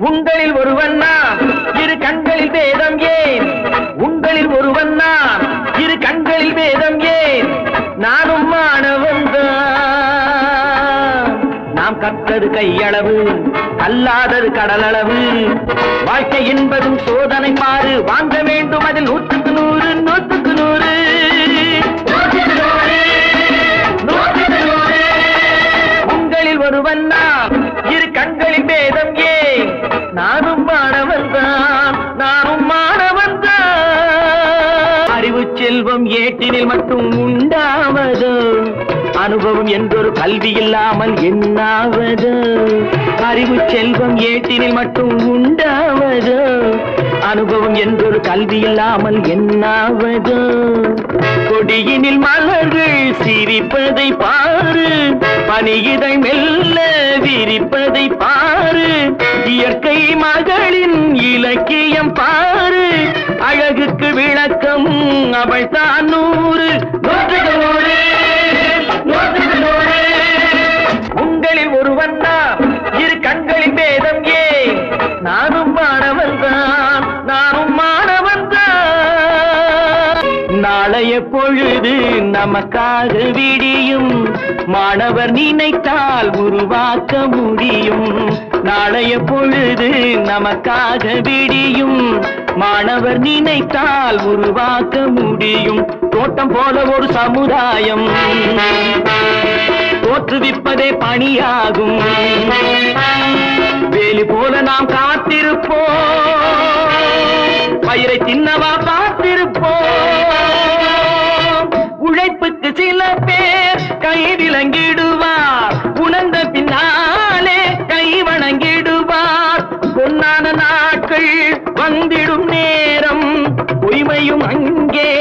உங்களில் ஒருவன் நான், இரு கண்களில் வேதம் ஏன்? உங்களில் ஒருவன் நான், இரு கண்களில் வேதம் ஏன்? நானும் மாணவன் தான். நாம் கற்றது கையளவு, அல்லாதது கடலளவு. வாழ்க்கை என்பதும் சோதனை பாரு, வாங்க வேண்டும் அதில் 100க்கு 100, 100க்கு 100. உங்களில் ஒருவன் நான், இரு கண்களில் வேதம் ஏன்? நானும் மாணவன் தான், நானும் மாணவன் தான். அறிவு செல்வம் ஏட்டினில் மட்டும் உண்டாவது, அனுபவம் என்றொரு கல்வி இல்லாமல் என்னாவது? அறிவு செல்வம் ஏட்டினில் மட்டும் உண்டாவது, அனுபவம் என்றொரு கல்வி இல்லாமல் என்னாவது? கொடியினில் மலர்கள் சிரிப்பதை பாரு, பனியிதை மெல்ல விரிப்பதை பாரு. இயற்கை மகளின் இலக்கியம் பாரு, அழகுக்கு விளக்கம் அவள் தான் 100, 100க்கு 100, 100க்கு 100. உங்களில் ஒருவன் நான், இரு கண்களில் வேதம் ஏன்? நானும் மாணவன் தான், நானும் மாணவன் தான். நாளைய பொழுது நமக்காக விடியும், மாணவர் நினைத்தால் உருவாக்க முடியும். நாளைய பொழுது நமக்காக விடியும், மாணவர் நினைத்தால் உருவாக்க முடியும். தோட்டம் போல ஒரு சமுதாயம் தோற்றுவிப்பதே பணியாகும். வேலி போல நாம் காத்திருப்போம், பயிரை தின்னவா பார்த்திருப்போம். உழைப்புக்கு சில பேர் கை விலங்கிடுவார், உணர்ந்த பின்னாலே கை வணங்கிடுவார். பொன்னான நாட்கள் வந்திடும் நேரம், பொய்மையும் அங்கே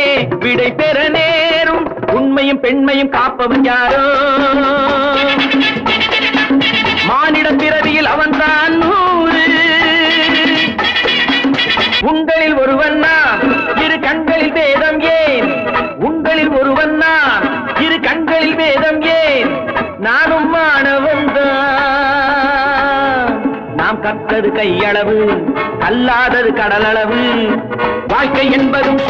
விடை பெற நேரும். உண்மையும் பெண்மையும் காப்பவன் யாரோ? மானிடம் பிறவியில் அவன்தான் 100. உங்களில் ஒருவன் நான், இரு கண்களில் வேதம் ஏன்? உங்களில் ஒருவன் நான், இரு கண்களில் வேதம் ஏன்? நானும் மாணவன் தான். நாம் கற்றது கையளவு, அல்லாதது கடலளவு. வாழ்க்கை என்பதும்